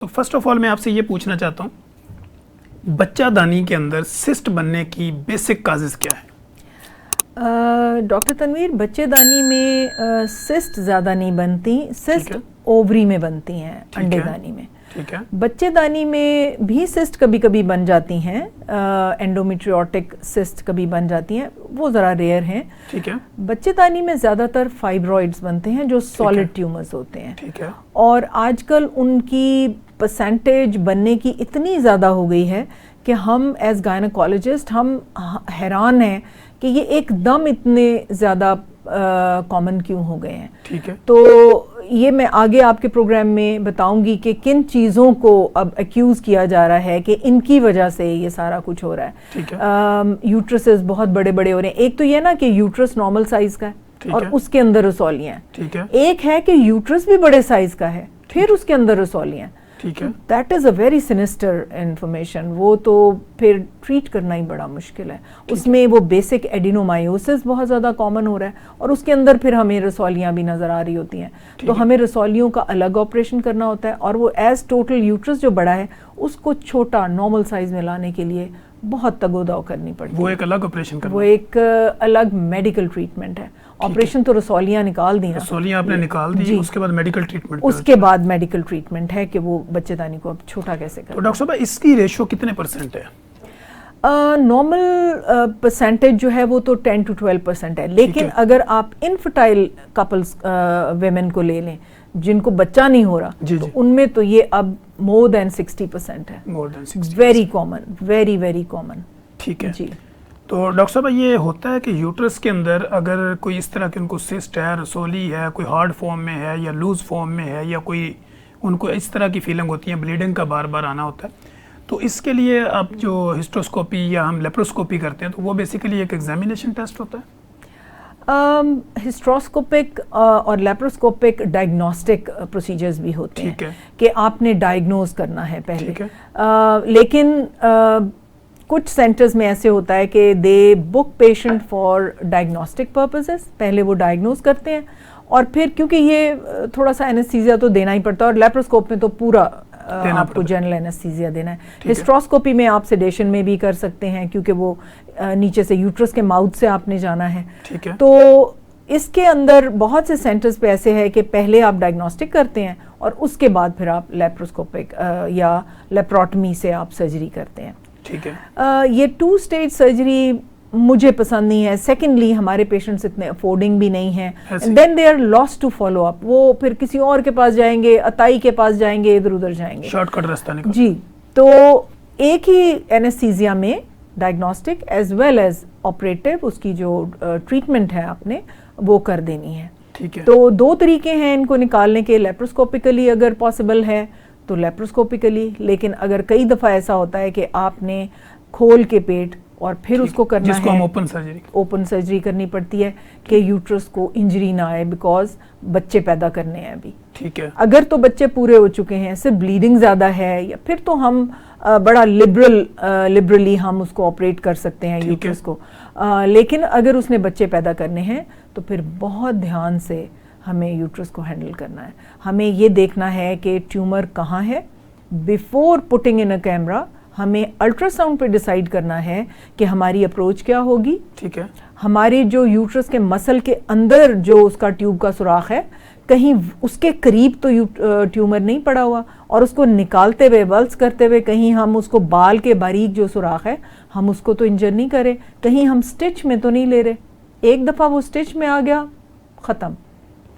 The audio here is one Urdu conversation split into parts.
تو فرسٹ آف آل میں آپ سے یہ پوچھنا چاہتا ہوں, بچہ دانی کے اندر سسٹ بننے کی بیسک کازز کیا ہے؟ ڈاکٹر تنویر, بچے دانی میں سسٹ زیادہ نہیں بنتی, سسٹ اووری میں بنتی ہیں, انڈے دانی میں. ٹھیک ہے. بچے دانی میں بھی سسٹ کبھی کبھی بن جاتی ہیں, انڈومیٹریوٹک سسٹ کبھی بن جاتی ہیں, وہ ذرا ریئر ہیں. ٹھیک ہے. بچے دانی میں زیادہ تر فائبرائڈز بنتے ہیں جو سالڈ ٹیومرز ہوتے ہیں. ٹھیک ہے. اور آج کل ان کی پرسنٹیج بننے کی اتنی زیادہ ہو گئی ہے کہ ہم ایز گائنیکالوجسٹ ہم حیران ہیں کہ یہ ایک دم اتنے زیادہ کامن کیوں ہو گئے ہیں. ٹھیک ہے. تو یہ میں آگے آپ کے پروگرام میں بتاؤں گی کہ کن چیزوں کو اب ایکیوز کیا جا رہا ہے کہ ان کی وجہ سے یہ سارا کچھ ہو رہا ہے. ٹھیک ہے. یوٹرسز بہت بڑے بڑے ہو رہے ہیں. ایک تو یہ نا کہ یوٹرس نارمل سائز کا ہے اور اس کے اندر رسولیاں ہیں. ٹھیک ہے. ایک ہے کہ یوٹرس بھی بڑے سائز کا ہے پھر اس کے اندر رسولیاں ہیں. ٹھیک ہے. That is a very سینسٹر information. وہ تو پھر ٹریٹ کرنا ہی بڑا مشکل ہے. اس میں وہ بیسک ایڈینومائیوسس بہت زیادہ کامن ہو رہا ہے اور اس کے اندر پھر ہمیں رسولیاں بھی نظر آ رہی ہوتی ہیں. تو ہمیں رسولیوں کا الگ آپریشن کرنا ہوتا ہے اور وہ ایز ٹوٹل یوٹرس جو بڑا ہے اس کو چھوٹا نارمل سائز میں لانے کے لیے بہت تگ و دو کرنی پڑتی ہے. وہ ایک الگ آپریشن کرنا, وہ ایک الگ میڈیکل ٹریٹمنٹ ہے. آپریشن تو رسولیاں نکال دی, رسولیاں آپ نے نکال دی, اس کے بعد میڈیکل ٹریٹمنٹ, اس کے بعد میڈیکل ٹریٹمنٹ ہے کہ وہ بچے دانی کو اب چھوٹا کیسے کریں. تو ڈاکٹر صاحب اس کی ریشو کتنے پرسنٹ ہے؟ نارمل پرسنٹیج جو ہے وہ تو 10 to 12% ہے. لیکن اگر آپ انفرٹائل کپلز ویمن کو لے لیں جن کو بچہ نہیں ہو رہا, تو ان میں تو یہ اب مور دین 60% ہے. Very common, very very common. ٹھیک ہے. جی. تو ڈاکٹر صاحب یہ ہوتا ہے کہ یوٹرس کے اندر اگر کوئی اس طرح کے ان کو سسٹ ہے, رسولی ہے, کوئی ہارڈ فارم میں ہے یا لوز فارم میں ہے, یا کوئی ان کو اس طرح کی فیلنگ ہوتی ہے, بلیڈنگ کا بار بار آنا ہوتا ہے, تو اس کے لیے آپ جو ہسٹروسکوپی یا ہم لیپروسکوپی کرتے ہیں تو وہ بیسیکلی ایک ایگزامینیشن ٹیسٹ ہوتا ہے. ہسٹروسکوپک اور لیپروسکوپک ڈائگنوسٹک پروسیجرز بھی ہوتے ہیں کہ آپ نے ڈائگنوز کرنا ہے پہلے. لیکن کچھ سینٹرز میں ایسے ہوتا ہے کہ دے بک پیشنٹ فار ڈائگنوسٹک پرپزز, پہلے وہ ڈائگنوز کرتے ہیں اور پھر کیونکہ یہ تھوڑا سا اینستھیزیا تو دینا ہی پڑتا ہے, اور لیپروسکوپ میں تو پورا آپ کو جنرل اینستھیزیا دینا ہے. ہسٹروسکوپی میں آپ سیڈیشن میں بھی کر سکتے ہیں کیونکہ وہ نیچے سے یوٹرس کے ماؤتھ سے آپ نے جانا ہے. تو اس کے اندر بہت سے سینٹرز پہ ایسے ہے کہ پہلے آپ ڈائگنوسٹک کرتے ہیں اور اس کے بعد پھر آپ لیپروسکوپک یا لیپروٹمی سے آپ سرجری کرتے ہیں. ٹھیک ہے. یہ 2 stage سرجری مجھے پسند نہیں ہے. سیکنڈلی ہمارے پیشنٹس اتنے افورڈنگ بھی نہیں ہیں, then they are lost to follow up. وہ پھر کسی اور کے پاس جائیں گے, عطائی کے پاس جائیں گے, ادھر ادھر جائیں گے, شارٹ کٹ راستہ نکال. جی. تو ایک ہی اینستھیزیا میں diagnostic as well as operative اس کی جو ٹریٹمنٹ ہے آپ نے وہ کر دینی ہے. ٹھیک ہے. تو 2 طریقے ہیں ان کو نکالنے کے. لیپروسکوپیکلی اگر پاسبل ہے تو لیپروسکوپیکلی, لیکن اگر کئی دفعہ ایسا ہوتا ہے کہ آپ نے کھول کے پیٹ اور پھر اس کو کرنا ہے, جس کو ہم اوپن سرجری کرنی پڑتی ہے کہ یوٹرس کو انجری نہ آئے, بیکاز بچے پیدا کرنے ہیں ابھی. ٹھیک ہے. اگر تو بچے پورے ہو چکے ہیں, صرف بلیڈنگ زیادہ ہے, یا پھر تو ہم بڑا لبرلی ہم اس کو آپریٹ کر سکتے ہیں یوٹرس کو. لیکن اگر اس نے بچے پیدا کرنے ہیں تو پھر بہت دھیان سے ہمیں یوٹرس کو ہینڈل کرنا ہے. ہمیں یہ دیکھنا ہے کہ ٹیومر کہاں ہے. Before putting in a camera ہمیں الٹرا ساؤنڈ پہ ڈیسائیڈ کرنا ہے کہ ہماری اپروچ کیا ہوگی. ٹھیک ہے. ہماری جو یوٹرس کے مسل کے اندر جو اس کا ٹیوب کا سوراخ ہے, کہیں اس کے قریب تو ٹیومر نہیں پڑا ہوا, اور اس کو نکالتے ہوئے ولس کرتے ہوئے کہیں ہم اس کو بال کے باریک جو سوراخ ہے ہم اس کو تو انجر نہیں کرے, کہیں ہم سٹچ میں تو نہیں لے رہے. ایک دفعہ وہ سٹچ میں آ گیا, ختم,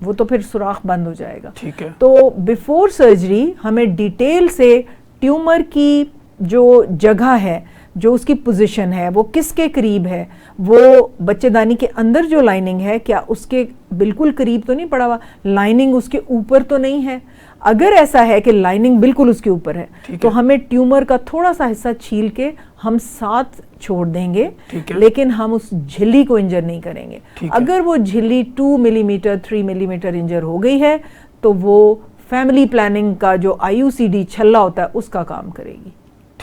وہ تو پھر سوراخ بند ہو جائے گا. ٹھیک ہے. تو بیفور سرجری ہمیں ڈیٹیل سے ٹیومر کی جو جگہ ہے, جو اس کی پوزیشن ہے, وہ کس کے قریب ہے, وہ بچے دانی کے اندر جو لائننگ ہے کیا اس کے بالکل قریب تو نہیں پڑا ہوا, لائننگ اس کے اوپر تو نہیں ہے. اگر ایسا ہے کہ لائننگ بالکل اس کے اوپر ہے تو ہمیں ٹیومر کا تھوڑا سا حصہ چھیل کے ہم ساتھ چھوڑ دیں گے, لیکن ہم اس جھلی کو انجر نہیں کریں گے. اگر وہ جھلی 2 ملی میٹر 3 ملی میٹر انجر ہو گئی ہے تو وہ فیملی پلاننگ کا جو IUCD چھلا ہوتا ہے اس کا کام کرے گی.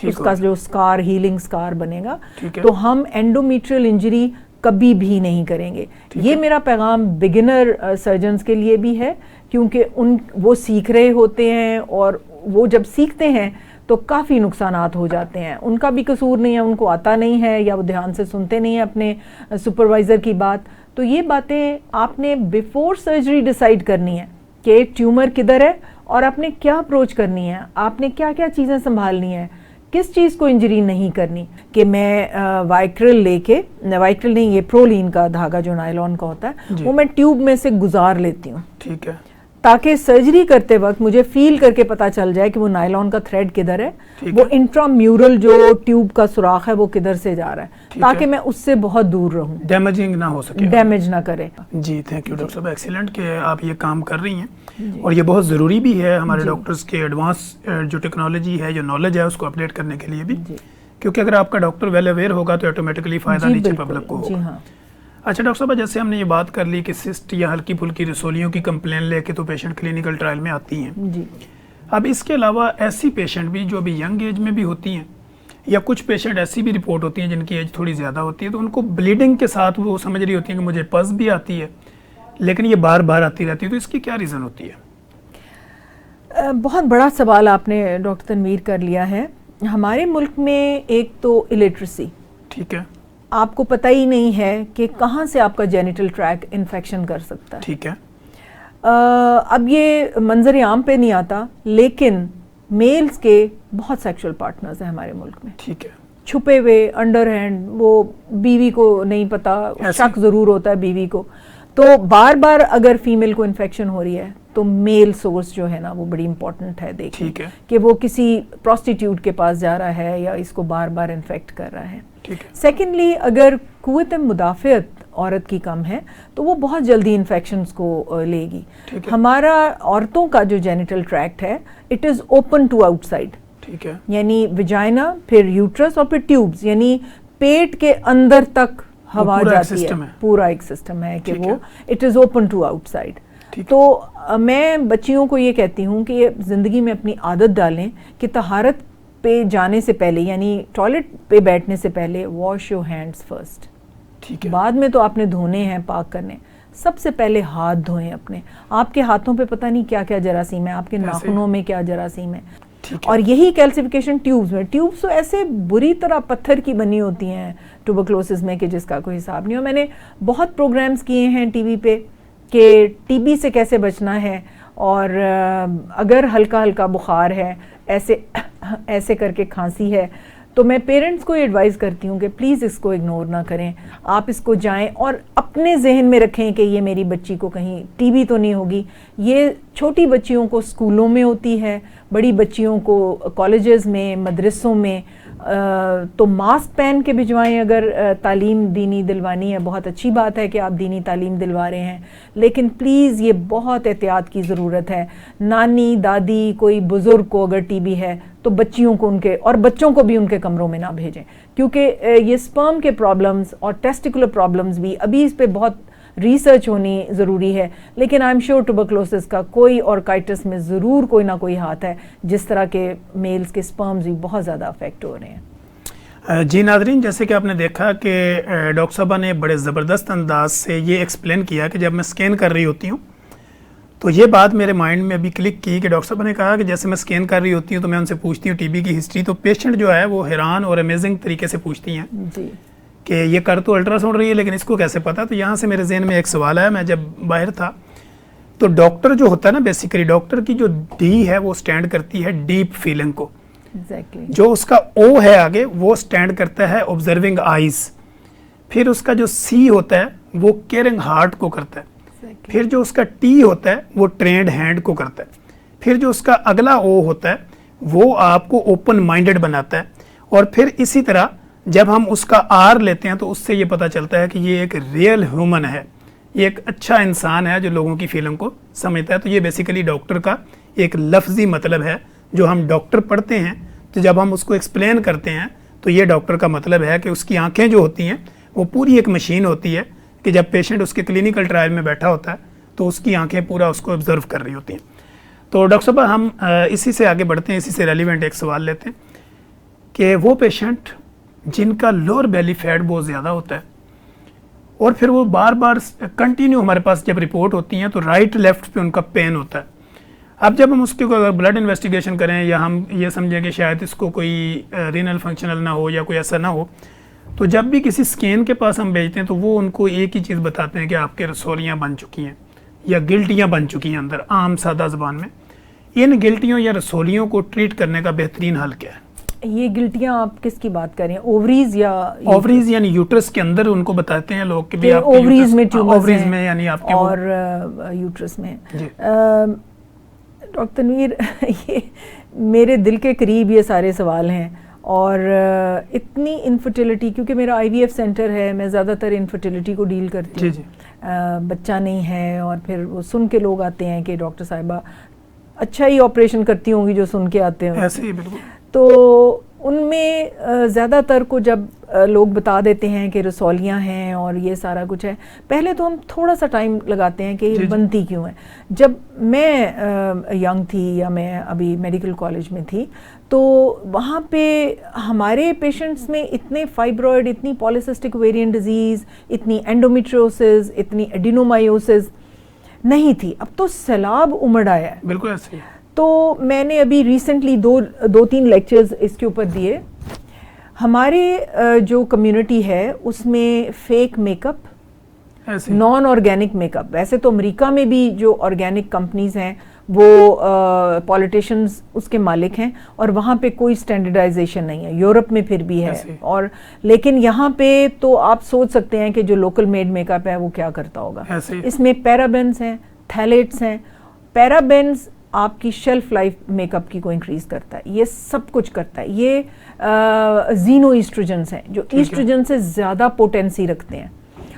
اس کا جو سکار, ہیلنگ سکار بنے گا. تو ہم انڈومیٹریل انجری کبھی بھی نہیں کریں گے. یہ میرا پیغام بگنر سرجنز کے لیے بھی ہے, کیونکہ وہ سیکھ رہے ہوتے ہیں اور وہ جب سیکھتے ہیں تو کافی نقصانات ہو جاتے ہیں. ان کا بھی قصور نہیں ہے, ان کو آتا نہیں ہے یا وہ دھیان سے سنتے نہیں ہیں اپنے سپروائزر کی بات. تو یہ باتیں آپ نے بیفور سرجری ڈیسائیڈ کرنی ہے کہ ٹیومر کدھر ہے اور آپ نے کیا اپروچ کرنی ہے, آپ نے کیا کیا چیزیں سنبھالنی ہیں, کس چیز کو انجری نہیں کرنی. کہ میں وائکرل لے کے, وائکرل نہیں, یہ پرولین کا دھاگا جو نائلون کا ہوتا ہے وہ میں ٹیوب میں سے گزار لیتی ہوں, ٹھیک ہے, تاکہ سرجری کرتے وقت مجھے فیل کر کے پتا چل جائے کہ وہ نائلون کا تھریڈ کدھر ہے, وہ انٹرامیورل جو ٹیوب کا سوراخ ہے وہ کدھر سے جا رہا ہے, تاکہ میں اس سے بہت دور رہوں, ڈیمیجنگ نہ ہو سکے, ڈیمیج نہ کرے. جی تھینک یو ڈاکٹر صاحب, ایکسیلنٹ کہ آپ یہ کام کر رہی ہیں, اور یہ بہت ضروری بھی ہے ہمارے ڈاکٹرز کے ایڈوانس جو ٹیکنالوجی ہے, جو نالج ہے اس کو اپڈیٹ کرنے کے لیے بھی, کیونکہ اگر آپ کا ڈاکٹر ویل اویئر ہوگا تو آٹومیٹکلی فائدہ نیچے پبلک کو ہوگا. اچھا ڈاکٹر صاحب, جیسے ہم نے یہ بات کر لی کہ سسٹ یا ہلکی پھلکی رسولیوں کی کمپلین لے کے تو پیشنٹ کلینکل ٹرائل میں آتی ہیں, اب اس کے علاوہ ایسی پیشنٹ بھی جو ابھی ینگ ایج میں بھی ہوتی ہیں, یا کچھ پیشنٹ ایسی بھی رپورٹ ہوتی ہیں جن کی ایج تھوڑی زیادہ ہوتی ہے, تو ان کو بلیڈنگ کے ساتھ وہ سمجھ رہی ہوتی ہیں کہ مجھے پس بھی آتی ہے لیکن یہ بار بار آتی رہتی ہے, تو اس کی کیا ریزن ہوتی ہے؟ بہت بڑا سوال آپ نے ڈاکٹر تنویر کر لیا ہے. ہمارے ملک میں ایک تو الٹریسی, ٹھیک ہے, آپ کو پتہ ہی نہیں ہے کہ کہاں سے آپ کا جینیٹل ٹریک انفیکشن کر سکتا ہے. ٹھیک ہے, اب یہ منظر عام پہ نہیں آتا, لیکن میلز کے بہت سیکشل پارٹنرز ہیں ہمارے ملک میں, ٹھیک ہے, چھپے ہوئے انڈر ہینڈ, وہ بیوی کو نہیں پتا, شک ضرور ہوتا ہے بیوی کو. تو بار بار اگر فیمیل کو انفیکشن ہو رہی ہے تو میل سورس جو ہے نا وہ بڑی امپورٹنٹ ہے دیکھیں کہ وہ کسی پروسٹیٹیوٹ کے پاس جا رہا ہے یا اس کو بار بار انفیکٹ کر رہا ہے. سیکنڈلی, اگر قوت مدافعت عورت کی کم ہے تو وہ بہت جلدی انفیکشنز کو لے گی. ہمارا عورتوں کا جو جینیٹل ٹریکٹ ہے اٹ از اوپن ٹو آؤٹ سائڈ, یعنی ویجائنا, پھر یوٹرس اور پھر ٹیوبز, یعنی پیٹ کے اندر تک ہوا جاتی ہے, پورا ایک سسٹم ہے کہ وہ اٹ از اوپن ٹو آؤٹ سائڈ. تو میں بچیوں کو یہ کہتی ہوں کہ یہ زندگی میں اپنی عادت ڈالیں کہ طہارت پہ جانے سے پہلے, یعنی ٹوائلٹ پہ بیٹھنے سے پہلے, واش یور ہینڈز فرسٹ. بعد میں تو آپ نے دھونے ہیں, پاک کرنے, سب سے پہلے ہاتھ دھوئیں اپنے. آپ کے ہاتھوں پہ پتہ نہیں کیا کیا جراثیم ہے, آپ کے ناخنوں میں کیا جراثیم ہے. اور یہی کیلسیفیکیشن ٹیوبز میں, ٹیوبز تو ایسے بری طرح پتھر کی بنی ہوتی ہیں ٹوبرکلوسس میں کہ جس کا کوئی حساب نہیں ہو. میں نے بہت پروگرامز کیے ہیں ٹی وی پہ کہ ٹی بی سے کیسے بچنا ہے, اور اگر ہلکا ہلکا بخار ہے, ایسے کر کے کھانسی ہے, تو میں پیرنٹس کو یہ ایڈوائز کرتی ہوں کہ پلیز اس کو اگنور نہ کریں, آپ اس کو جائیں اور اپنے ذہن میں رکھیں کہ یہ میری بچی کو کہیں ٹی بی تو نہیں ہوگی. یہ چھوٹی بچیوں کو اسکولوں میں ہوتی ہے, بڑی بچیوں کو کالجز میں, مدرسوں میں, تو ماسک پہن کے بھجوائیں. اگر تعلیم دینی دلوانی ہے, بہت اچھی بات ہے کہ آپ دینی تعلیم دلوا رہے ہیں, لیکن پلیز یہ بہت احتیاط کی ضرورت ہے. نانی, دادی, کوئی بزرگ کو اگر ٹی بی ہے تو بچیوں کو ان کے, اور بچوں کو بھی ان کے کمروں میں نہ بھیجیں, کیونکہ یہ سپرم کے پرابلمز اور ٹیسٹیکولر پرابلمز بھی ابھی اس پہ بہت ریسرچ ہونی ضروری ہے. لیکن آئی ایم شیور ٹوبرکلوسس کا کوئی اور کائٹس میں ضرور کوئی نہ کوئی ہاتھ ہے, جس طرح کے میلز کے سپرمز بھی بہت زیادہ افیکٹ ہو رہے ہیں. جی ناظرین, جیسے کہ آپ نے دیکھا کہ ڈاکٹر صاحبہ نے بڑے زبردست انداز سے یہ ایکسپلین کیا کہ جب میں اسکین کر رہی ہوتی ہوں تو یہ بات میرے مائنڈ میں ابھی کلک کی کہ ڈاکٹر صاحبہ نے کہا کہ جیسے میں اسکین کر رہی ہوتی ہوں تو میں ان سے پوچھتی ہوں ٹی بی کی ہسٹری, تو پیشنٹ جو ہے وہ حیران اور امیزنگ طریقے سے پوچھتی ہیں کہ یہ کر تو الٹرا ساؤنڈ رہی ہے لیکن اس کو کیسے پتا. تو یہاں سے میرے ذہن میں ایک سوال آیا. میں جب باہر تھا تو ڈاکٹر جو ہوتا ہے نا, بیسیکلی ڈاکٹر کی جو ڈی ہے وہ سٹینڈ کرتی ہے ڈیپ فیلنگ کو, جو اس کا او ہے آگے وہ سٹینڈ کرتا ہے آبزرونگ آئیز, پھر اس کا جو سی ہوتا ہے وہ کیئرنگ ہارٹ کو کرتا ہے, پھر جو اس کا ٹی ہوتا ہے وہ ٹرینڈ ہینڈ کو کرتا ہے, پھر جو اس کا اگلا او ہوتا ہے وہ آپ کو اوپن مائنڈڈ بناتا ہے, اور پھر اسی طرح جب ہم اس کا آر لیتے ہیں تو اس سے یہ پتہ چلتا ہے کہ یہ ایک ریئل ہیومن ہے, یہ ایک اچھا انسان ہے جو لوگوں کی فیلنگ کو سمجھتا ہے. تو یہ بیسیکلی ڈاکٹر کا ایک لفظی مطلب ہے جو ہم ڈاکٹر پڑھتے ہیں, تو جب ہم اس کو ایکسپلین کرتے ہیں تو یہ ڈاکٹر کا مطلب ہے کہ اس کی آنکھیں جو ہوتی ہیں وہ پوری ایک مشین ہوتی ہے کہ جب پیشنٹ اس کے کلینکل ٹرائل میں بیٹھا ہوتا ہے تو اس کی آنکھیں پورا اس کو آبزرو کر رہی ہوتی ہیں. تو ڈاکٹر صاحب ہم اسی سے آگے بڑھتے ہیں, اسی سے ریلیونٹ ایک سوال لیتے ہیں کہ وہ پیشنٹ جن کا لوور بیلی فیٹ بہت زیادہ ہوتا ہے اور پھر وہ بار بار کنٹینیو ہمارے پاس جب رپورٹ ہوتی ہیں تو رائٹ لیفٹ پہ ان کا پین ہوتا ہے. اب جب ہم اس کی اگر بلڈ انویسٹیگیشن کریں یا ہم یہ سمجھیں کہ شاید اس کو کوئی رینل فنکشنل نہ ہو یا کوئی ایسا نہ ہو، تو جب بھی کسی اسکین کے پاس ہم بھیجتے ہیں تو وہ ان کو ایک ہی چیز بتاتے ہیں کہ آپ کے رسولیاں بن چکی ہیں یا گلٹیاں بن چکی ہیں اندر، عام سادہ زبان میں۔ ان گلٹیوں یا رسولیوں کو ٹریٹ کرنے کا بہترین حل کیا ہے؟ یہ گلٹیاں آپ کس کی بات کر رہے ہیں؟ اووریز یا اووریز یعنی یوٹرس کے اندر ان کو بتاتے ہیں لوگ کہ بھی آپ اووریز میں ٹیومرز اووریز میں یعنی آپ کے اور یوٹرس میں۔ ڈاکٹر تنویر، یہ میرے دل کے قریب یہ سارے سوال ہیں، اور اتنی انفرٹیلٹی، کیونکہ میرا آئی وی ایف سینٹر ہے، میں زیادہ تر انفرٹیلٹی کو ڈیل کرتی ہوں، بچہ نہیں ہے، اور پھر وہ سن کے لوگ آتے ہیں کہ ڈاکٹر صاحبہ اچھا ہی آپریشن کرتی ہوں گی جو سن کے آتے ہیں، ایسے ہی بالکل۔ تو ان میں زیادہ تر کو جب لوگ بتا دیتے ہیں کہ رسولیاں ہیں اور یہ سارا کچھ ہے، پہلے تو ہم تھوڑا سا ٹائم لگاتے ہیں کہ یہ بنتی کیوں ہے۔ جب میں ینگ تھی یا میں ابھی میڈیکل کالج میں تھی تو وہاں پہ ہمارے پیشنٹس میں اتنے فائبرائڈ، اتنی پالیسسٹک اوویرین ڈیزیز، اتنی اینڈومیٹریوسس، اتنی ایڈینومائیوسس نہیں تھی۔ اب تو سیلاب امڑ آیا ہے، بالکل ایسے ہی۔ تو میں نے ابھی ریسنٹلی دو تین لیکچرز اس کے اوپر دیے۔ ہمارے جو کمیونٹی ہے اس میں fake make up, naan organic make up, ویسے تو امریکہ میں بھی جو آرگینک کمپنیز ہیں وہ پولیٹیشنز اس کے مالک ہیں، اور وہاں پہ کوئی اسٹینڈرڈائزیشن نہیں ہے، یورپ میں پھر بھی ہے، اور لیکن یہاں پہ تو آپ سوچ سکتے ہیں کہ جو لوکل میڈ میک اپ ہے وہ کیا کرتا ہوگا۔ اس میں پیرابینز ہیں، تھیلیٹس ہیں۔ پیرابینز آپ کی شیلف لائف میک اپ کی کو انکریز کرتا ہے، یہ سب کچھ کرتا ہے۔ یہ زینو ایسٹروجنس ہیں جو ایسٹروجن سے زیادہ پوٹینسی رکھتے ہیں،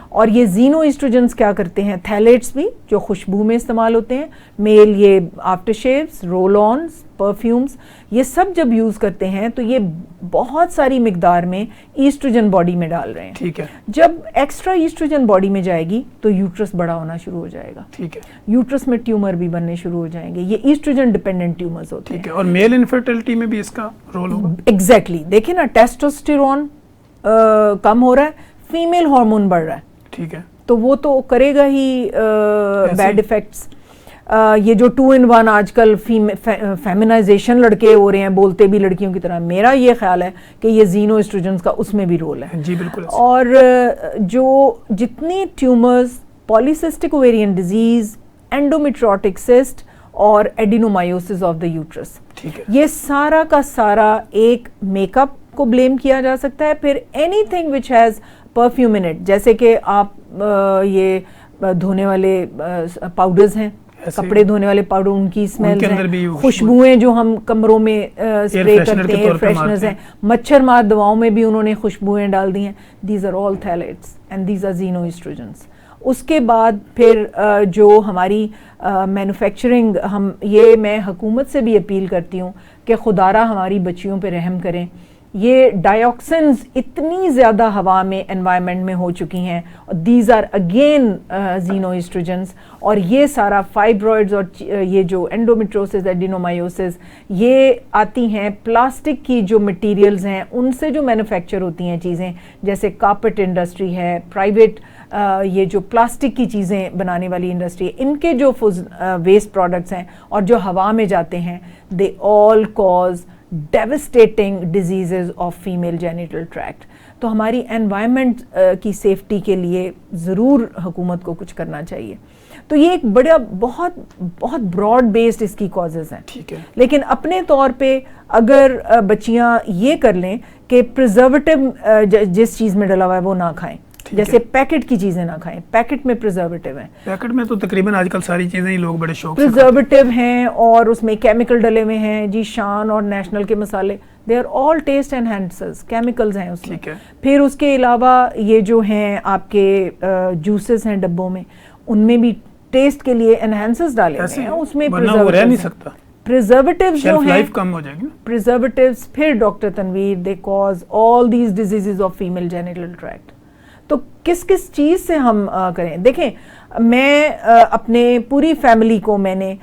اور یہ زینو ایسٹروجنس کیا کرتے ہیں؟ تھیلیٹس بھی جو خوشبو میں استعمال ہوتے ہیں، میل یہ after shaves, role owns, perfumes, یہ سب جب یوز کرتے ہیں تو یہ بہت ساری مقدار میں ایسٹروجن باڈی میں ڈال رہے ہیں۔ ٹھیک ہے۔ جب ایکسٹرا ایسٹروجن باڈی میں جائے گی تو یوٹرس بڑا ہونا شروع ہو جائے گا۔ ٹھیک ہے۔ یوٹرس میں ٹیومر بھی بننے شروع ہو جائیں گے، یہ ایسٹروجن ڈیپینڈنٹ ٹیومرز ہوتے ہیں۔ ٹھیک ہے۔ اور میل انفرٹیلٹی میں بھی اس کا رول ہوگا؟ ایگزیکٹلی، دیکھیں نا، ٹیسٹوسٹیرون کم ہو رہا ہے، فیمیل ہارمون بڑھ رہا ہے، ٹھیک ہے، تو وہ تو کرے گا ہی بیڈ افیکٹس۔ یہ جو 2 in 1 آج کل فیمنائزیشن لڑکے ہو رہے ہیں، بولتے بھی لڑکیوں کی طرح، میرا یہ خیال ہے کہ یہ زینو ایسٹروجنز کا اس میں بھی رول ہے۔ جی بالکل۔ اور جو جتنی ٹیومرز، پالیسسٹک اوویرین ڈیزیز، اینڈومیٹریوٹک سسٹ اور ایڈینومائیوسس آف دا یوٹرس، یہ سارا کا سارا ایک میک اپ کو بلیم کیا جا سکتا ہے۔ پھر any thing which has perfume in it, جیسے کہ آپ یہ دھونے والے پاؤڈرز ہیں، کپڑے دھونے والے پاؤڈر، ان کی اسمیل ہیں، خوشبوئیں جو ہم کمروں میں اسپرے کرتے ہیں، ایئر فریشنرز ہیں، مچھر مار دواؤں میں بھی انہوں نے خوشبوئیں ڈال دی ہیں۔ These are all phthalates and these are xeno estrogens. اس کے بعد پھر جو ہماری مینوفیکچرنگ، میں حکومت سے بھی اپیل کرتی ہوں کہ خدارہ ہماری بچیوں پہ رحم کریں۔ یہ ڈائیوکسنز اتنی زیادہ ہوا میں انوائرمنٹ میں ہو چکی ہیں، دیز آر اگین زینو ایسٹروجنس، اور یہ سارا فائبرائڈز اور یہ جو اینڈومیٹروسس، ایڈینومائیوسس، یہ آتی ہیں پلاسٹک کی جو مٹیریلز ہیں ان سے جو مینوفیکچر ہوتی ہیں چیزیں، جیسے کارپیٹ انڈسٹری ہے، پرائیویٹ یہ جو پلاسٹک کی چیزیں بنانے والی انڈسٹری ہے، ان کے جو ویسٹ پروڈکٹس ہیں اور جو ہوا میں جاتے ہیں، دے آل cause devastating diseases of female genital tract۔ تو ہماری انوائرمنٹ کی سیفٹی کے لیے ضرور حکومت کو کچھ کرنا چاہیے۔ تو یہ ایک بہت براڈ بیسڈ اس کی کازز ہیں۔ ٹھیک ہے۔ لیکن اپنے طور پہ اگر بچیاں یہ کر لیں کہ پریزرویٹو جس چیز میں ڈلا ہوا ہے وہ نہ کھائیں، جیسے پیکٹ کی چیزیں نہ کھائیں، پیکٹ میں پریزرویٹو ہیں، پیکٹ میں تو تقریباً آج کل ساری چیزیں ہی لوگ بڑے شوق سے پریزرویٹو ہیں، اور اس میں کیمیکل ڈلے ہوئے ہیں جی، شان اور نیشنل کے مسالے، they are all taste enhancers, chemicals ہیں اس میں۔ پھر اس کے علاوہ یہ جو ہیں آپ کے جوسز ہیں ڈبوں میں، ان میں بھی ٹیسٹ کے لیے انہینسرز ڈالے ہوئے ہیں، اس میں پریزرویٹوز جو ہیں، کم ہو جائے گی پریزرویٹوز۔ پھر doctor Tanveer, they cause all these diseases of female genital tracked. تو کس چیز سے ہم کریں؟ دیکھیں، میں اپنے پوری فیملی کو میں نے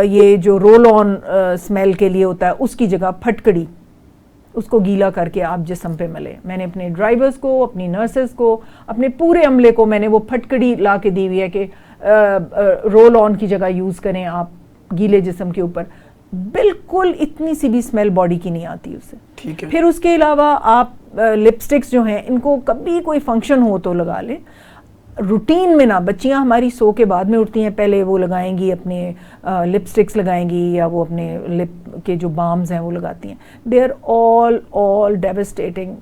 یہ جو رول آن اسمیل کے لیے ہوتا ہے اس کی جگہ پھٹکڑی، اس کو گیلا کر کے آپ جسم پہ ملے۔ میں نے اپنے ڈرائیورز کو، اپنی نرسز کو، اپنے پورے عملے کو میں نے وہ پھٹکڑی لا کے دی ہوئی ہے کہ رول آن کی جگہ یوز کریں آپ گیلے جسم کے اوپر بالکل اتنی سی بھی اسمیل باڈی کی نہیں آتی اس سے. ٹھیک ہے. پھر اس کے علاوہ آپ لپسٹکس جو ہیں ان کو کبھی کوئی فنکشن ہو تو لگا لیں, روٹین میں نہ. بچیاں ہماری سو کے بعد میں اٹھتی ہیں, پہلے وہ لگائیں گی اپنے لپسٹکس لگائیں گی یا وہ اپنے لپ کے جو بامز ہیں وہ لگاتی ہیں. They are all devastating,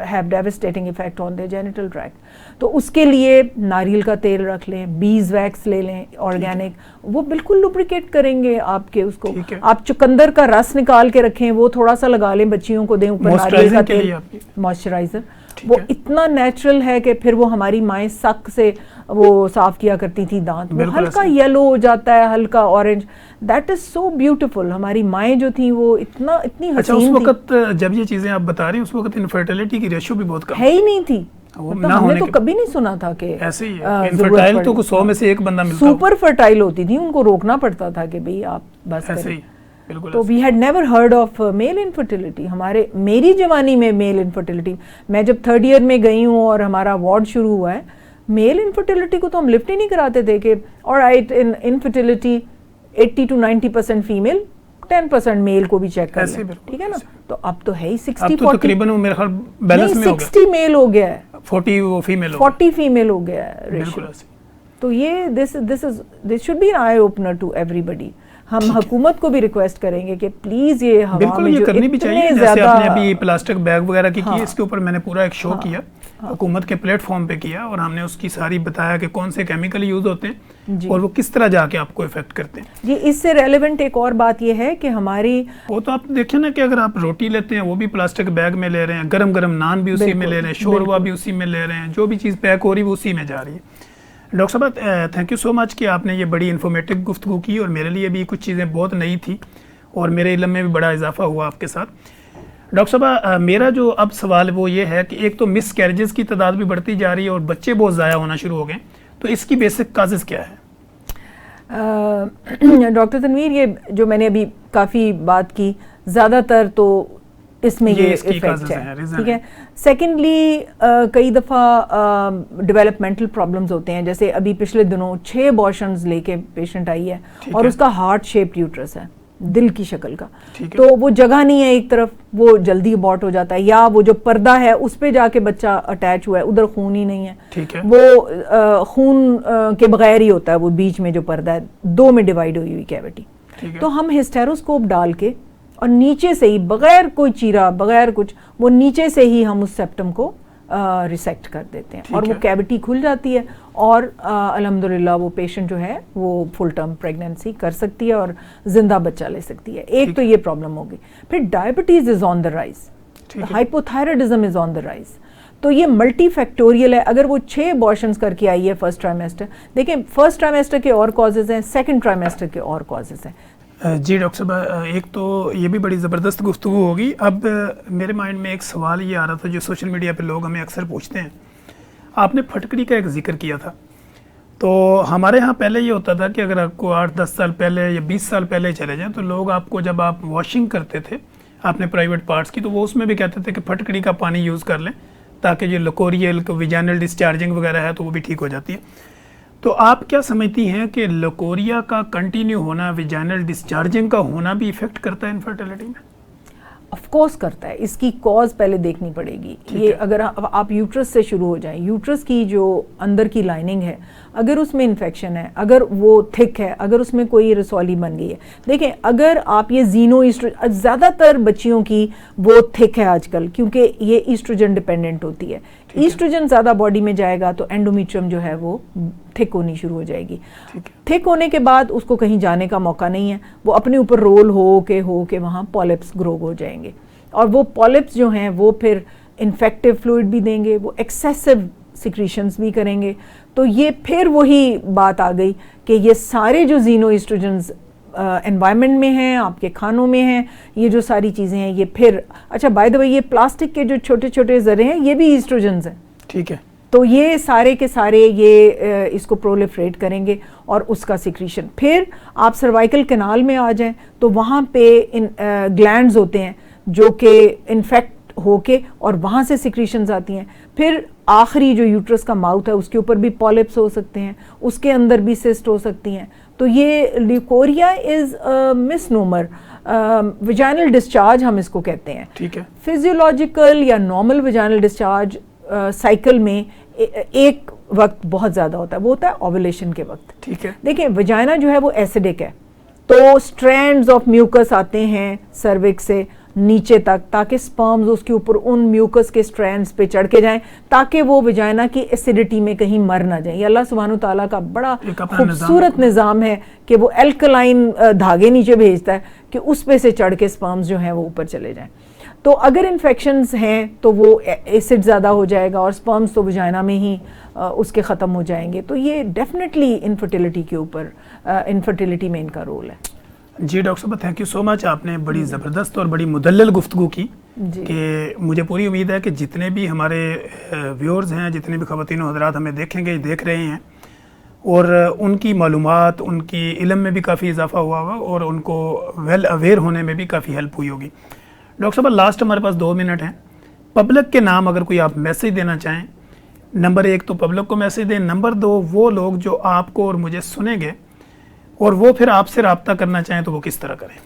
have devastating effect on their genital tract. تو اس کے لیے ناریل کا تیل رکھ لیں, بیز ویکس لے لیں آرگینک, وہ بالکل لوبریکیٹ کریں گے آپ کے اس کو. آپ چقندر کا رس نکال کے رکھیں, وہ تھوڑا سا لگا لیں, بچیوں کو دیں اوپر ناریل کا تیل, موئسچرائزر. وہ اتنا نیچرل ہے کہ پھر وہ ہماری مائیں سک سے وہ صاف کیا کرتی تھی دانت, وہ ہلکا یلو ہو جاتا ہے, ہلکا orange. That is so beautiful. ہماری مائیں جو تھیں وہ اتنی حسین تھی. اس وقت جب یہ چیزیں آپ بتا رہی ہیں اس وقت انفرٹیلٹی کی ریشو بھی بہت کم ہے ہی نہیں تھی. ہم نے تو کبھی نہیں سنا تھا کہ ایسے ہی انفرٹائل تو 100 میں سے ایک بندہ ملتا, سپر فرٹائل ہوتی تھی, ان کو روکنا پڑتا تھا کہ بھئی آپ بس ایسے ہی. تو we had never heard of male infertility. میری جوانی میں میل انفرٹیلٹی, میں جب 3rd ایئر میں گئی ہوں اور ہمارا وارڈ شروع ہوا ہے, میل انفرٹیلٹی کو تو ہم لفٹ ہی نہیں کراتے تھے کہ آلرائٹ انفرٹیلٹی 80 to 90% فیمیل, 10% میل کو بھی چیک کر لیں, ٹھیک ہے نا. تو اب تو ہے ہی 60-40, تو تقریباً میرے خیال بیلنس میں ہو گیا, 60 میل ہو گیا ہے, 40 وہ فیمیل 40 فیمیل ہو گیا ہے ریشو. تو یہ this should be an eye opener to everybody. ہم حکومت کو بھی ریکویسٹ کریں گے کہ پلیز یہ ہوا میں جو کرنی بھی چاہیے, جیسے آپ نے ابھی پلاسٹک بیگ وغیرہ کی اس کے اوپر میں نے پورا ایک شو کیا, حکومت کے پلیٹ فارم پہ کیا, اور ہم نے اس کی ساری بتایا کہ کون سے کیمیکل یوز ہوتے ہیں اور وہ کس طرح جا کے آپ کو افیکٹ کرتے ہیں. جی اس سے ریلیونٹ ایک اور بات یہ ہے کہ ہماری وہ تو آپ دیکھیں نا کہ اگر آپ روٹی لیتے ہیں وہ بھی پلاسٹک بیگ میں لے رہے ہیں, گرم گرم نان بھی اسی میں لے رہے ہیں, شوروا بھی اسی میں لے رہے ہیں, جو بھی چیز پیک ہو رہی ہے وہ اسی میں جا رہی ہے. ڈاکٹر صاحب تھینک یو سو مچ کہ آپ نے یہ بڑی انفارمیٹیو گفتگو کی, اور میرے لیے بھی کچھ چیزیں بہت نئی تھی اور میرے علم میں بھی بڑا اضافہ ہوا آپ کے ساتھ. ڈاکٹر صاحب میرا جو اب سوال وہ یہ ہے کہ ایک تو مس کیریجز کی تعداد بھی بڑھتی جا رہی ہے اور بچے بہت ضائع ہونا شروع ہو گئے, تو اس کی بیسک کازز کیا ہے؟ ڈاکٹر تنویر, یہ جو میں نے ابھی کافی بات کی, زیادہ تر تو اس میں یہ افیکٹ ہے, ٹھیک ہے. سیکنڈلی کئی دفعہ ڈیولپمنٹل پرابلمز ہوتے ہیں, جیسے ابھی پچھلے دنوں 6 ابارشنز لے کے پیشنٹ آئی ہے اور اس کا ہارٹ شیپڈ یوٹرس ہے, دل کی شکل کا, تو وہ جگہ نہیں ہے ایک طرف, وہ جلدی ابارٹ ہو جاتا ہے, یا وہ جو پردہ ہے اس پہ جا کے بچہ اٹیچ ہوا ہے, ادھر خون ہی نہیں ہے, وہ خون کے بغیر ہی ہوتا ہے, وہ بیچ میں جو پردہ ہے 2 میں ڈیوائڈ ہوئی ہوئی کیوٹی. تو ہم ہسٹیروسکوپ ڈال کے اور نیچے سے ہی بغیر کوئی چیرا بغیر کچھ, وہ نیچے سے ہی ہم اس سیپٹم کو ریسیکٹ کر دیتے ہیں اور وہ کیوٹی کھل جاتی ہے, اور الحمدللہ وہ پیشنٹ جو ہے وہ فل ٹرم پریگنینسی کر سکتی ہے اور زندہ بچہ لے سکتی ہے. ایک تو یہ پرابلم ہوگی. پھر diabetes is on the rise, hypothyroidism is on the rise. تو یہ ملٹی فیکٹوریل ہے. اگر وہ 6 ابارشنز کر کے آئی ہے فرسٹ ٹرائمیسٹر, دیکھیں فرسٹ ٹرائمیسٹر کے اور کازز ہیں, سیکنڈ ٹرائمیسٹر کے اور کازز ہیں. جی ڈاکٹر صاحب, ایک تو یہ بھی بڑی زبردست گفتگو ہوگی. اب میرے مائنڈ میں ایک سوال یہ آ رہا تھا جو سوشل میڈیا پہ لوگ ہمیں اکثر پوچھتے ہیں. آپ نے پھٹکڑی کا ایک ذکر کیا تھا, تو ہمارے ہاں پہلے یہ ہوتا تھا کہ اگر آپ کو 8-10 سال پہلے یا 20 سال پہلے چلے جائیں تو لوگ آپ کو جب آپ واشنگ کرتے تھے آپ نے پرائیویٹ پارٹس کی, تو وہ اس میں بھی کہتے تھے کہ پھٹکڑی کا پانی یوز کر لیں تاکہ جو لکوریل ویجینل ڈسچارجنگ وغیرہ ہے تو وہ بھی ٹھیک ہو جاتی ہے. تو آپ کیا سمجھتی ہیں کہ لکوریا کا کنٹینیو ہونا, ویجینل ڈسچارجنگ کا ہونا بھی ایفیکٹ کرتا ہے انفرٹیلٹی میں؟ آف کورس کرتا ہے. اس کی کاز پہلے دیکھنی پڑے گی. یہ اگر آپ یوٹرس سے شروع ہو جائیں, یوٹرس کی جو اندر کی لائننگ ہے اگر اس میں انفیکشن ہے, اگر وہ تھک ہے, اگر اس میں کوئی رسولی بن گئی ہے. دیکھیں اگر آپ یہ زیادہ تر بچیوں کی وہ تھک ہے آج کل, کیونکہ یہ ایسٹروجن ڈپینڈنٹ ہوتی ہے. ایسٹروجن زیادہ باڈی میں جائے گا تو اینڈومیٹریم جو ہے وہ تھک ہونی شروع ہو جائے گی. تھک ہونے کے بعد اس کو کہیں جانے کا موقع نہیں ہے, وہ اپنے اوپر رول ہو کے وہاں پالپس گرو ہو جائیں گے, اور وہ پالپس جو ہیں وہ پھر انفیکٹیو فلوئڈ بھی دیں گے, وہ ایکسیسو سیکریشنز بھی کریں گے. تو یہ پھر وہی بات آ گئی کہ یہ سارے جو زینو ایسٹروجنز انوائرمنٹ میں ہیں, آپ کے کھانوں میں ہیں, یہ جو ساری چیزیں ہیں یہ پھر اچھا بائی دا وے یہ پلاسٹک کے جو چھوٹے چھوٹے ذرے ہیں یہ بھی ایسٹروجنز ہیں, ٹھیک ہے. تو یہ سارے کے سارے یہ اس کو پرولیفریٹ کریں گے اور اس کا سیکریشن. پھر آپ سروائکل کنال میں آ جائیں تو وہاں پہ گلینڈز ہوتے ہیں جو کہ انفیکٹ ہو کے اور وہاں سے سیکریشنز آتی ہیں. پھر آخری جو یوٹرس کا ماؤتھ ہے اس کے اوپر بھی پالپس ہو سکتے ہیں, اس کے اندر بھی سسٹ ہو سکتی ہیں. تو یہ لیکوریا از مس نومر، ویجائنل ڈسچارج ہم اس کو کہتے ہیں. ٹھیک ہے. فزیولوجیکل یا نارمل ویجائنل ڈسچارج سائیکل میں ایک وقت بہت زیادہ ہوتا ہے، وہ ہوتا ہے اوولیشن کے وقت. ٹھیک ہے. دیکھیں ویجائنا جو ہے وہ ایسیڈک ہے، تو اسٹرینڈز آف میوکس آتے ہیں سروکس سے نیچے تک تاکہ سپرمز اس کے اوپر ان میوکس کے اسٹرینڈز پہ چڑھ کے جائیں تاکہ وہ ویجائنا کی ایسیڈیٹی میں کہیں مر نہ جائیں. یہ اللہ سبحانہ تعالیٰ کا بڑا خوبصورت نظام ہے کہ وہ الکلائن دھاگے نیچے بھیجتا ہے کہ اس پہ سے چڑھ کے سپرمز جو ہیں وہ اوپر چلے جائیں. تو اگر انفیکشنز ہیں تو وہ ایسڈ زیادہ ہو جائے گا اور سپرمز تو ویجائنا میں ہی اس کے ختم ہو جائیں گے. تو یہ ڈیفینیٹلی انفرٹیلٹی کے اوپر انفرٹیلٹی میں ان کا رول ہے. جی ڈاکٹر صاحب تھینک یو سو مچ، آپ نے بڑی زبردست اور بڑی مدلل گفتگو کی کہ مجھے پوری امید ہے کہ جتنے بھی ہمارے ویورز ہیں، جتنے بھی خواتین و حضرات ہمیں دیکھیں گے، دیکھ رہے ہیں، اور ان کی معلومات، ان کی علم میں بھی کافی اضافہ ہوا ہوگا اور ان کو ویل اویئر ہونے میں بھی کافی ہیلپ ہوئی ہوگی. ڈاکٹر صاحب لاسٹ ہمارے پاس 2 منٹ ہیں، پبلک کے نام اگر کوئی آپ میسیج دینا چاہیں، نمبر 1 تو پبلک کو میسیج دیں، نمبر 2 وہ لوگ جو آپ کو اور مجھے سنیں گے اور وہ پھر آپ سے رابطہ کرنا چاہیں تو وہ کس طرح کریں؟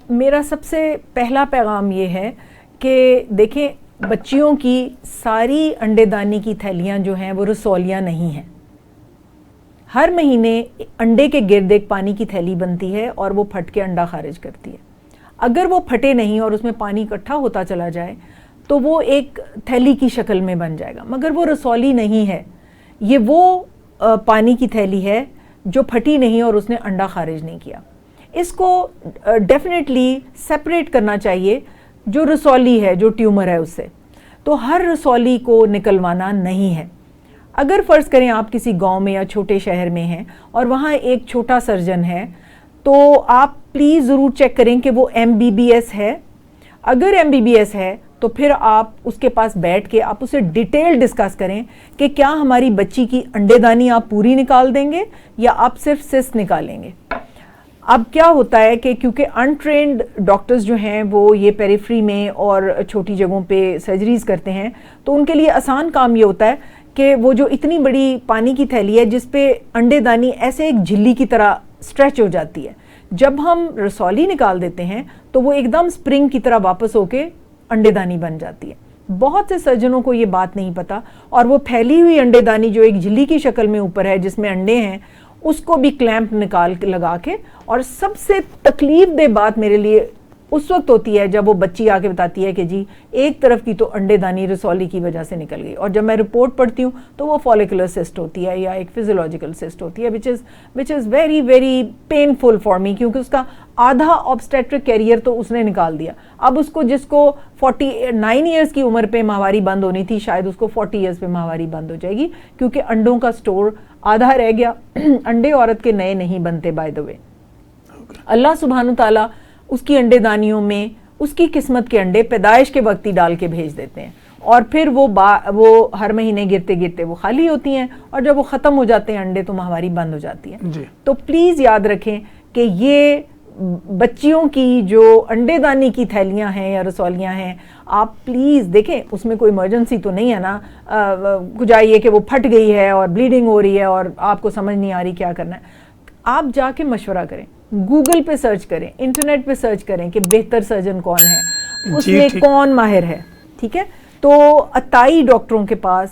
میرا سب سے پہلا پیغام یہ ہے کہ دیکھیں بچیوں کی ساری انڈے دانی کی تھیلیاں جو ہیں وہ رسولیاں نہیں ہیں. ہر مہینے انڈے کے گرد ایک پانی کی تھیلی بنتی ہے اور وہ پھٹ کے انڈا خارج کرتی ہے. اگر وہ پھٹے نہیں اور اس میں پانی اکٹھا ہوتا چلا جائے تو وہ ایک تھیلی کی شکل میں بن جائے گا، مگر وہ رسولی نہیں ہے. یہ وہ پانی کی تھیلی ہے جو پھٹی نہیں اور اس نے انڈا خارج نہیں کیا. اس کو ڈیفینیٹلی سیپریٹ کرنا چاہیے جو رسولی ہے، جو ٹیومر ہے اس سے. تو ہر رسولی کو نکلوانا نہیں ہے. اگر فرض کریں آپ کسی گاؤں میں یا چھوٹے شہر میں ہیں اور وہاں ایک چھوٹا سرجن ہے تو آپ پلیز ضرور چیک کریں کہ وہ MBBS ہے. اگر MBBS ہے تو پھر آپ اس کے پاس بیٹھ کے آپ اسے ڈیٹیل ڈسکس کریں کہ کیا ہماری بچی کی انڈے دانی آپ پوری نکال دیں گے یا آپ صرف سسٹ نکالیں گے. اب کیا ہوتا ہے کہ کیونکہ انٹرینڈ ڈاکٹرز جو ہیں وہ یہ پیریفری میں اور چھوٹی جگہوں پہ سرجریز کرتے ہیں تو ان کے لیے آسان کام یہ ہوتا ہے کہ وہ جو اتنی بڑی پانی کی تھیلی ہے جس پہ انڈے دانی ایسے ایک جھلی کی طرح اسٹریچ ہو جاتی ہے، جب ہم رسولی نکال دیتے ہیں تو وہ ایک دم اسپرنگ کی طرح واپس ہو کے انڈے دانی بن جاتی ہے. بہت سے سرجنوں کو یہ بات نہیں پتا اور وہ پھیلی ہوئی انڈے دانی جو ایک جھلی کی شکل میں اوپر ہے جس میں انڈے ہیں اس کو بھی کلیمپ نکال کے لگا کے، اور سب سے تکلیف دہ بات میرے لیے اس وقت ہوتی ہے جب وہ بچی آ کے بتاتی ہے کہ جی ایک طرف کی تو انڈے دانی رسولی کی وجہ سے نکل گئی، اور جب میں رپورٹ پڑھتی ہوں تو وہ فولیکولر سسٹ ہوتی ہے یا ایک فزیولوجیکل سسٹ ہوتی ہے which is very very painful for me کیونکہ اس کا آدھا obstetric کیریئر تو اس نے نکال دیا. اب اس کو جس کو 49 ایئرس کی عمر پہ ماہواری بند ہونی تھی شاید اس کو 40 ایئرس پہ ماہواری بند ہو جائے گی کیونکہ انڈوں کا سٹور آدھا رہ گیا. انڈے عورت کے نئے نہیں بنتے بائی دا وے. اللہ سبحانہ تعالیٰ اس کی انڈے دانیوں میں اس کی قسمت کے انڈے پیدائش کے وقت ہی ڈال کے بھیج دیتے ہیں اور پھر وہ ہر مہینے گرتے گرتے وہ خالی ہوتی ہیں اور جب وہ ختم ہو جاتے ہیں انڈے تو ماہواری بند ہو جاتی ہے. تو پلیز یاد رکھیں کہ یہ بچیوں کی جو انڈے دانی کی تھیلیاں ہیں یا رسولیاں ہیں آپ پلیز دیکھیں اس میں کوئی ایمرجنسی تو نہیں ہے نا، کچھ آئیے کہ وہ پھٹ گئی ہے اور بلیڈنگ ہو رہی ہے اور آپ کو سمجھ نہیں آ رہی کیا کرنا ہے. آپ جا کے مشورہ کریں، گوگل پہ سرچ کریں، انٹرنیٹ پہ سرچ کریں کہ بہتر سرجن کون ہے، اس میں کون ماہر ہے. ٹھیک ہے، تو عطائی ڈاکٹروں کے پاس